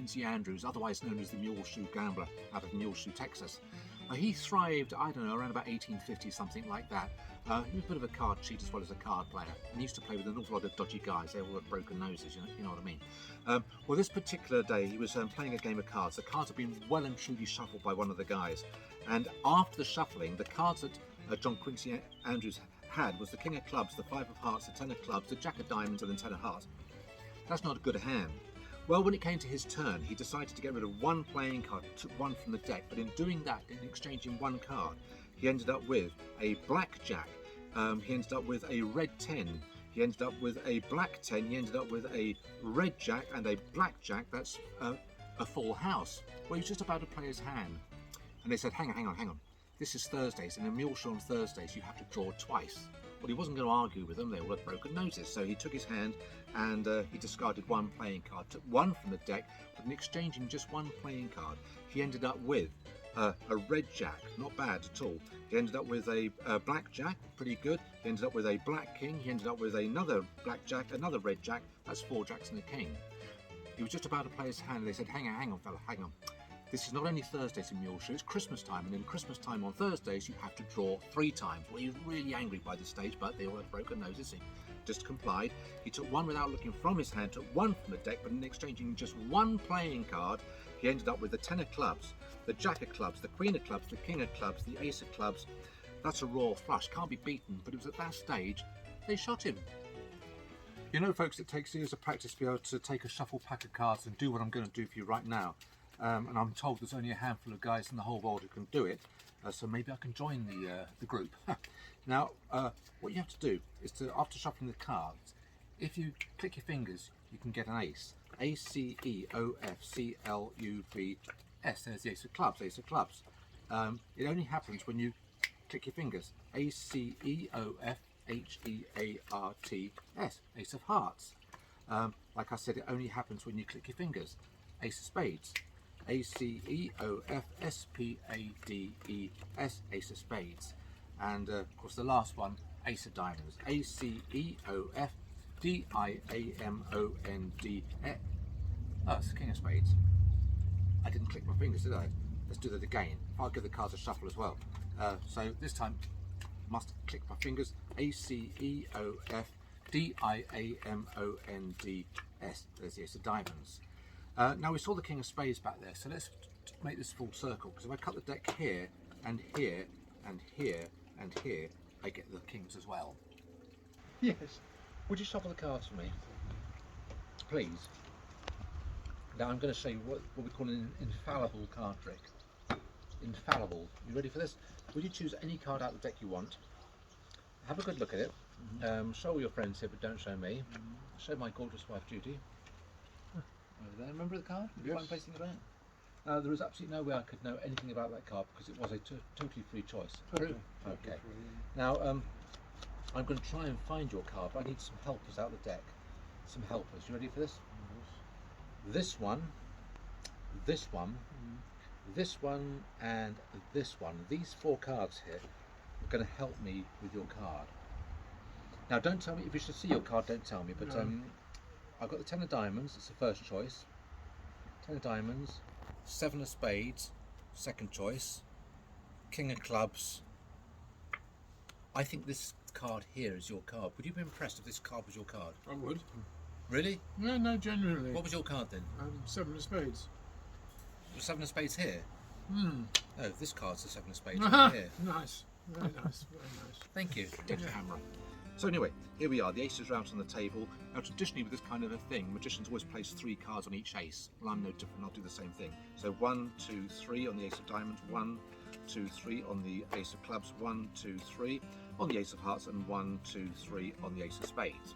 Quincy Andrews, otherwise known as the Mule Shoe Gambler out of Mule Shoe, Texas. He thrived, I don't know, around about 1850, something like that. He was a bit of a card cheat as well as a card player, and he used to play with an awful lot of dodgy guys. They all had broken noses, you know what I mean. Well, this particular day, he was playing a game of cards. The cards had been well and truly shuffled by one of the guys, and after the shuffling, the cards that John Quincy Andrews had was the King of Clubs, the Five of Hearts, the Ten of Clubs, the Jack of Diamonds, and the Ten of Hearts. That's not a good hand. Well, when it came to his turn, he decided to get rid of one playing card, took one from the deck, but in doing that, in exchanging one card, he ended up with a black jack, he ended up with a red 10, he ended up with a black 10, he ended up with a red jack and a black jack. That's a full house. Well, he was just about to play his hand, and they said, hang on. This is Thursdays, and in Mule Show on Thursdays, you have to draw twice. Well, he wasn't going to argue with them, they all had broken noses, so he took his hand and he discarded one playing card, took one from the deck, but in exchanging just one playing card, he ended up with a red jack, not bad at all. He ended up with a black jack, pretty good. He ended up with a black king, he ended up with another black jack, another red jack. That's 4 jacks and a king. He was just about to play his hand, and they said, hang on, fella, hang on. This is not only Thursdays in Mule Show, it's Christmas time, and in Christmas time on Thursdays you have to draw 3 times. Well, he was really angry by this stage, but they all had broken noses. He just complied. He took one without looking from his hand, took one from the deck, but in exchanging just one playing card, he ended up with the Ten of Clubs, the Jack of Clubs, the Queen of Clubs, the King of Clubs, the Ace of Clubs. That's a royal flush, can't be beaten, but it was at that stage they shot him. You know, folks, it takes years of practice to be able to take a shuffle pack of cards and do what I'm going to do for you right now. And I'm told there's only a handful of guys in the whole world who can do it, so maybe I can join the group. Now, what you have to do is to, after shuffling the cards, if you click your fingers, you can get an ace. A-C-E-O-F-C-L-U-B-S. There's the Ace of Clubs, Ace of Clubs. It only happens when you click your fingers. A-C-E-O-F-H-E-A-R-T-S. Ace of Hearts. Like I said, it only happens when you click your fingers. Ace of Spades. A-C-E-O-F-S-P-A-D-E-S, Ace of Spades. And of course the last one, Ace of Diamonds. A-C-E-O-F-D-I-A-M-O-N-D-S. Oh, it's the King of Spades. I didn't click my fingers, did I? Let's do that again. I'll give the cards a shuffle as well. So this time, must click my fingers. A-C-E-O-F-D-I-A-M-O-N-D-S. There's the Ace of Diamonds. Now we saw the King of Spades back there, so let's make this full circle, because if I cut the deck here and here and here and here, I get the kings as well. Yes. Would you shuffle the cards for me, please? Now I'm going to show you what we call an infallible card trick. Infallible. You ready for this? Would you choose any card out of the deck you want? Have a good look at it. Show all your friends here, but don't show me. Show my gorgeous wife Judy. Over there. Remember the card? Yes. I'm facing about. There is absolutely no way I could know anything about that card because it was a totally free choice. Totally. Okay. Now I'm going to try and find your card, but I need some helpers out of the deck. Some helpers. You ready for this? This one, this one, this one, and this one. These 4 cards here are going to help me with your card. Now, don't tell me if you should see your card. Don't tell me, but No. I've got the 10 of Diamonds. It's the first choice. 10 of Diamonds, 7 of Spades, second choice. King of Clubs. I think this card here is your card. Would you be impressed if this card was your card? I would. Really? No, genuinely. What was your card then? 7 of Spades. The 7 of Spades here? Hmm. No, this card's the 7 of Spades right here. Nice. Very nice. Very nice. Thank you. Take the camera. So anyway, here we are. The aces are out on the table. Now traditionally with this kind of a thing, magicians always place 3 cards on each ace. Well, I'm no different. I'll do the same thing. So 1, 2, 3 on the Ace of Diamonds, 1, 2, 3 on the Ace of Clubs, 1, 2, 3 on the Ace of Hearts, and 1, 2, 3 on the Ace of Spades.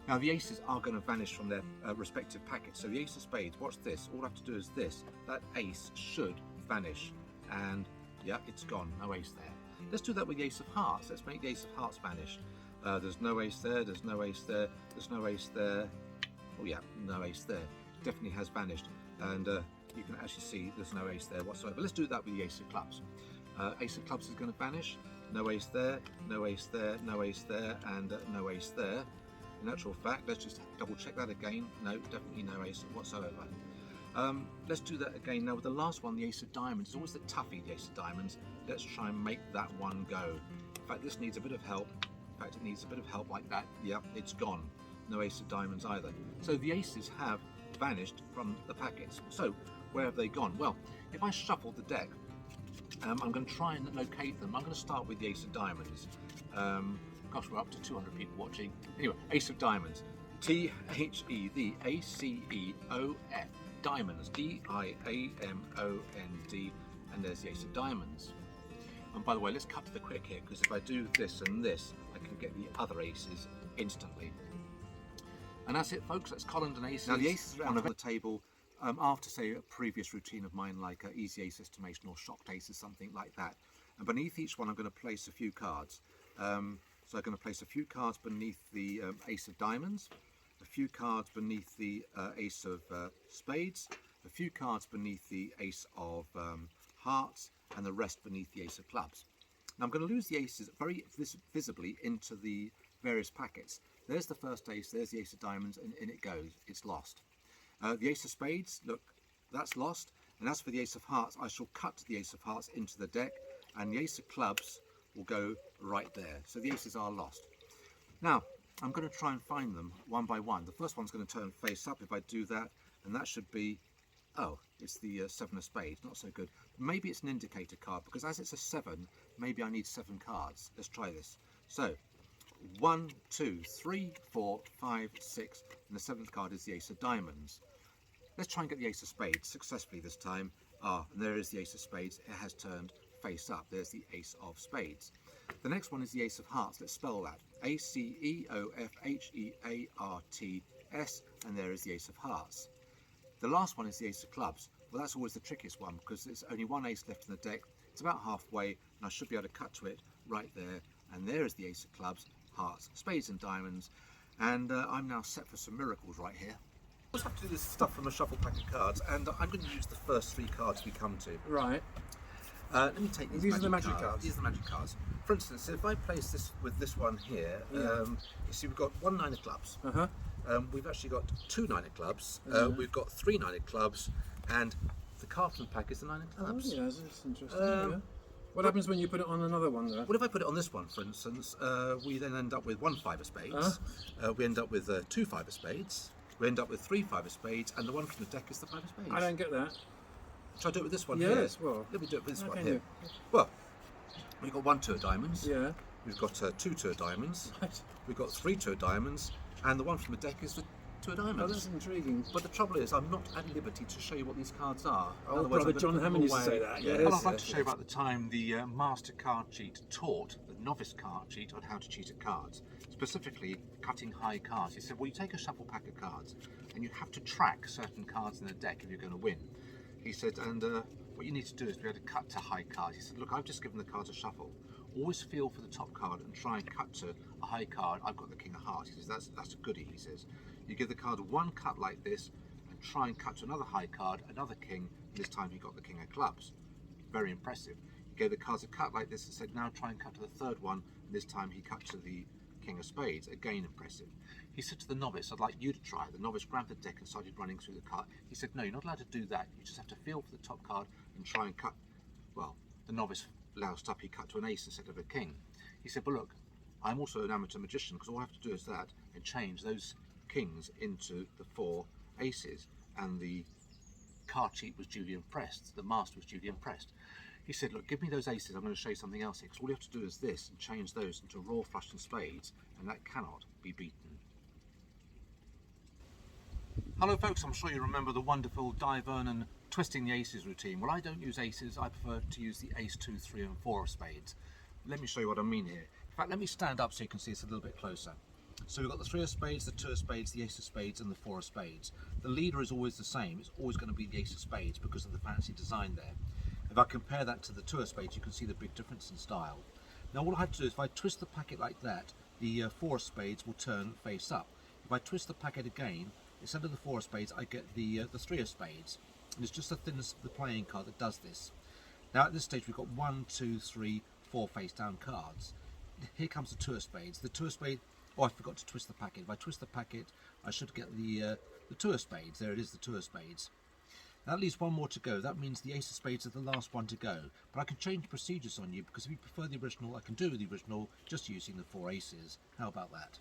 Now the aces are going to vanish from their respective packets. So the Ace of Spades, watch this. All I have to do is this. That ace should vanish. And yeah, it's gone. No ace there. Let's do that with the Ace of Hearts. Let's make the Ace of Hearts vanish. There's no ace there, there's no ace there, there's no ace there. Oh yeah, no ace there. Definitely has vanished. And you can actually see there's no ace there whatsoever. Let's do that with the Ace of Clubs. Ace of Clubs is going to vanish. No ace there, no ace there, no ace there, and no ace there. In actual fact, let's just double check that again. No, definitely no ace whatsoever. Let's do that again. Now with the last one, the ace of diamonds, it's always the toughie, the ace of diamonds. Let's try and make that one go. In fact, this needs a bit of help. In fact, it needs a bit of help like that. Yep, it's gone. No ace of diamonds either. So the aces have vanished from the packets. So where have they gone? Well, if I shuffle the deck, I'm going to try and locate them. I'm going to start with the ace of diamonds. Gosh, we're up to 200 people watching. Anyway, ace of diamonds. T-H-E, the A-C-E-O-F. Diamonds, D-I-A-M-O-N-D, and there's the ace of diamonds. And by the way, let's cut to the quick here, because if I do this and this, I can get the other aces instantly. And that's it, folks. That's Colin and aces. Now the aces are out on the table after, say, a previous routine of mine, like easy ace estimation or shocked aces, something like that. And beneath each one, I'm going to place a few cards. So I'm going to place a few cards beneath the ace of diamonds, a few cards beneath the ace of spades, a few cards beneath the ace of hearts, and the rest beneath the ace of clubs. Now I'm going to lose the aces very visibly into the various packets. There's the first ace, there's the ace of diamonds, and in it goes. It's lost. The ace of spades, look, that's lost. And as for the ace of hearts, I shall cut the ace of hearts into the deck, and the ace of clubs will go right there. So the aces are lost. Now, I'm going to try and find them one by one. The first one's going to turn face up if I do that, and that should be, oh, it's the seven of spades, not so good. Maybe it's an indicator card, because as it's a 7, maybe I need 7 cards. Let's try this. So, 1, 2, 3, 4, 5, 6, and the 7th card is the ace of diamonds. Let's try and get the ace of spades successfully this time. Ah, and there is the ace of spades. It has turned face up. There's the ace of spades. The next one is the ace of hearts. Let's spell that. A-C-E-O-F-H-E-A-R-T-S, and there is the ace of hearts. The last one is the ace of clubs. Well, that's always the trickiest one, because there's only one ace left in the deck. It's about halfway, and I should be able to cut to it right there. And there is the ace of clubs, hearts, spades and diamonds. And I'm now set for some miracles right here. I always have to do this stuff from a shuffle pack of cards, and I'm going to use the first 3 cards we come to. Right. Let me take These are the magic cards. These are the magic cards. For instance, if I place this with this one here, you see we've got 1 9 of clubs. We've actually got 2 9 of clubs. We've got 3 9 of clubs, and the card from the pack is the 9 of clubs. Oh, yes, it's interesting. What happens when you put it on another one, though? Well, if I put it on this one, for instance, we then end up with 1 5 of spades. We end up with 2 5 of spades. We end up with 3 5 of spades, and the one from the deck is the 5 of spades. I don't get that. Shall I do it with this one here? Yes, well. Let me do it with this one here. Well, we've got 1 2 of diamonds. Yeah. We've got 2 2 of diamonds. Right. We've got 3 2 of diamonds, and the one from the deck is the 2 of diamonds. Oh, that's intriguing. But the trouble is, I'm not at liberty to show you what these cards are. Oh, Otherwise, brother John Hammond used to say that. Yeah. Yes. Well, I'd like to show you about the time the master card cheat taught the novice card cheat on how to cheat at cards, specifically cutting high cards. He said, well, you take a shuffle pack of cards, and you have to track certain cards in the deck if you're going to win. He said, and what you need to do is be able to cut to high cards. He said, look, I've just given the cards a shuffle. Always feel for the top card and try and cut to a high card. I've got the king of hearts. He says, that's a goodie, he says. You give the card 1 cut like this and try and cut to another high card, another king, and this time he got the king of clubs. Very impressive. He gave the cards a cut like this and said, now try and cut to the 3rd one, and this time he cut to the king of spades. Again, impressive. He said to the novice, I'd like you to try. The novice grabbed the deck and started running through the card. He said, no, you're not allowed to do that. You just have to feel for the top card and try and cut. Well, the novice loused up, he cut to an ace instead of a king. He said, but look, I'm also an amateur magician, because all I have to do is that and change those kings into the 4 aces. And the card cheat was duly impressed. The master was duly impressed. He said, look, give me those aces, I'm going to show you something else here, because all you have to do is this and change those into raw flush and spades, and that cannot be beaten. Hello folks, I'm sure you remember the wonderful Di Vernon twisting the aces routine. Well, I don't use aces, I prefer to use the ace, 2, 3 and 4 of spades. Let me show you what I mean here. In fact, let me stand up so you can see it's a little bit closer. So we've got the 3 of spades, the 2 of spades, the ace of spades and the 4 of spades. The leader is always the same, it's always going to be the ace of spades because of the fancy design there. If I compare that to the 2 of spades, you can see the big difference in style. Now what I have to do is if I twist the packet like that, the 4 of spades will turn face up. If I twist the packet again, instead of the 4 of spades, I get the 3 of spades. And it's just the thinness of the playing card that does this. Now at this stage we've got 1, 2, 3, 4 face down cards. Here comes the 2 of spades. The 2 of spades, oh, I forgot to twist the packet. If I twist the packet, I should get the 2 of spades. There it is, the 2 of spades. That leaves one more to go. That means the ace of spades is the last one to go. But I can change procedures on you, because if you prefer the original, I can do the original just using the 4 aces. How about that?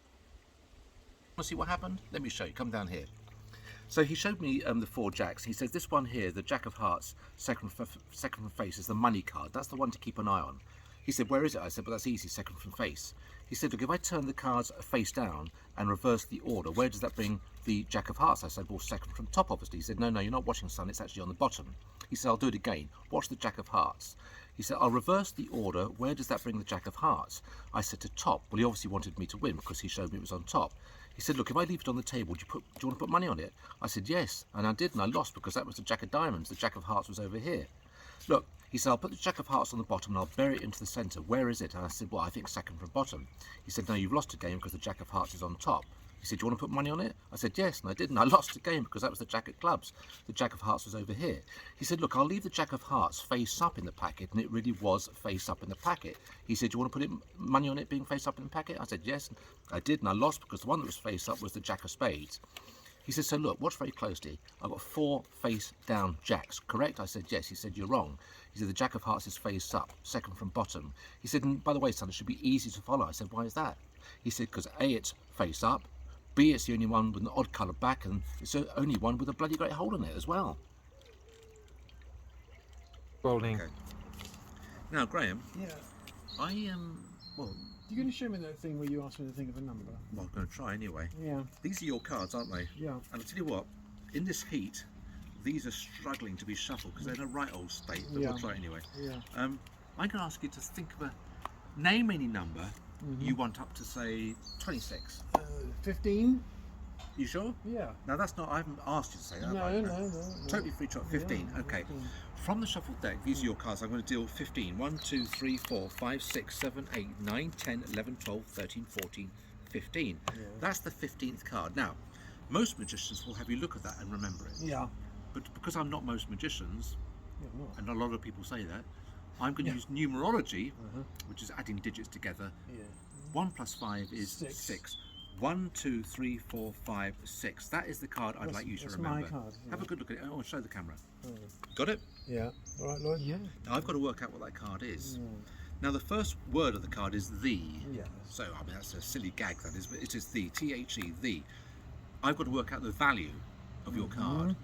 Want to see what happened? Let me show you. Come down here. So he showed me the 4 jacks. He says this one here, the Jack of Hearts, second from face, is the money card. That's the one to keep an eye on. He said, where is it? I said, well, that's easy, second from face. He said, look, if I turn the cards face down and reverse the order, where does that bring the Jack of Hearts? I said, well, second from top, obviously. He said, no, you're not watching, son, it's actually on the bottom. He said, I'll do it again. Watch the Jack of Hearts. He said, I'll reverse the order. Where does that bring the Jack of Hearts? I said, to top. Well, he obviously wanted me to win because he showed me it was on top. He said, look, if I leave it on the table, do you want to put money on it? I said, yes. And I did, and I lost because that was the Jack of Diamonds. The Jack of Hearts was over here. Look, he said, I'll put the Jack of Hearts on the bottom and I'll bury it into the centre. Where is it? And I said, well, I think second from bottom. He said, no, you've lost a game because the Jack of Hearts is on top. He said, do you want to put money on it? I said, yes, and I did, and I lost the game because that was the Jack of Clubs. The Jack of Hearts was over here. He said, look, I'll leave the Jack of Hearts face up in the packet, and it really was face up in the packet. He said, do you want to put money on it being face up in the packet? I said, yes, and I did, and I lost because the one that was face up was the Jack of Spades. He said, so look, watch very closely. I've got 4 face down jacks, correct? I said, yes. He said, you're wrong. He said, the Jack of Hearts is face up, second from bottom. He said, and by the way, son, it should be easy to follow. I said, why is that? He said, because A, it's face up, B, it's the only one with an odd coloured back, and it's the only one with a bloody great hole in it as well. Bowling. Okay. Now, Graham. Yeah. I am, well... You're going to show me that thing where you asked me to think of a number? Well, I'm going to try anyway. Yeah. These are your cards, aren't they? Yeah. And I'll tell you what, in this heat, these are struggling to be shuffled because they're in a right old state, but we'll try it anyway. Yeah. I'm going to ask you to think of name any number you want up to, say, 26. 15? You sure? Yeah. Now that's not, I haven't asked you to say that. No. Totally free to 15. Yeah, okay. 15. From the shuffled deck, these are your cards. I'm going to deal 15. 1, 2, 3, 4, 5, 6, 7, 8, 9, 10, 11, 12, 13, 14, 15. Yeah. That's the 15th card. Now, most magicians will have you look at that and remember it. Yeah. But because I'm not most magicians, Yeah, and a lot of people say that, I'm going to use numerology, which is adding digits together. Yeah. 1 plus 5 is 6. 1, 2, 3, 4, 5, 6. That is the card I'd like you to remember. That's my card. Yeah. Have a good look at it. Oh, show the camera. Oh. Got it? Yeah. All right, Lloyd? Yeah. Now I've got to work out what that card is. Now the first word of the card is the. Yeah. So, I mean, that's a silly gag, that is, but it is the. T-H-E, the. I've got to work out the value of your card.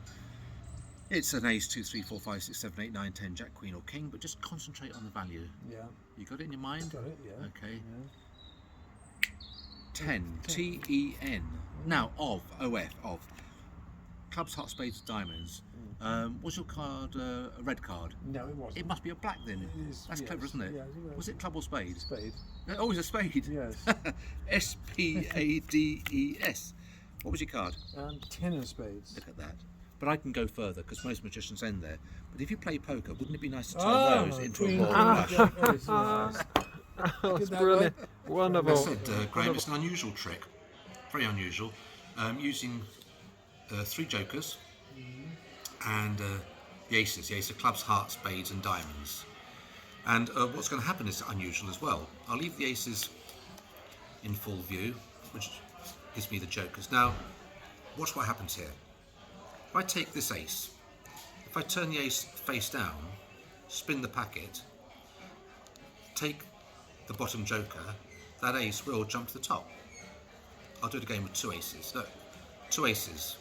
It's an ace, 2, 3, 4, 5, 6, 7, 8, 9, 10, jack, queen or king, but just concentrate on the value. Yeah. You got it in your mind? Got it, yeah. Okay. Yeah. 10, T-E-N. Now, of clubs, hearts, spades, diamonds. Was your card a red card? No, it wasn't. It must be a black then. It is, That's clever, isn't it? Yeah, Was it club or spade? Spade. Oh, it's a spade. Yes. S-P-A-D-E-S. What was your card? 10 of spades. Look at that. But I can go further because most magicians end there. But if you play poker, wouldn't it be nice to turn those into a royal flush? That's brilliant. Wonderful. As I said, Graham, it's an unusual trick. Very unusual. Using 3 jokers and the aces. The ace of clubs, hearts, spades and diamonds. And what's going to happen is unusual as well. I'll leave the aces in full view, which gives me the jokers. Now, watch what happens here. If I take this ace, if I turn the ace face down, spin the packet, take the bottom joker, that ace will jump to the top. I'll do it again with 2 aces. Look, 2 aces.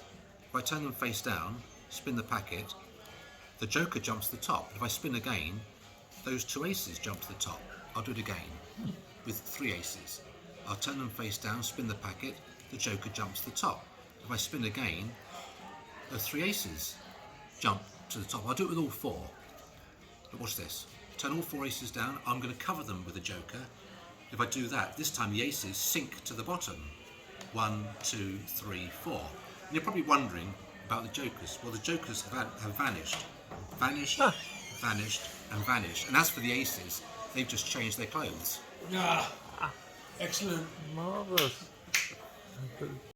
If I turn them face down, spin the packet, the joker jumps to the top. If I spin again, those 2 aces jump to the top. I'll do it again with 3 aces. I'll turn them face down, spin the packet, the joker jumps to the top. If I spin again, the 3 aces jump to the top. I'll do it with all 4. But watch this. Turn all 4 aces down. I'm going to cover them with a joker. If I do that, this time the aces sink to the bottom. 1, 2, 3, 4. And you're probably wondering about the jokers. Well, the jokers have vanished. Vanished, vanished, and vanished. And as for the aces, they've just changed their clothes. Excellent. Marvellous.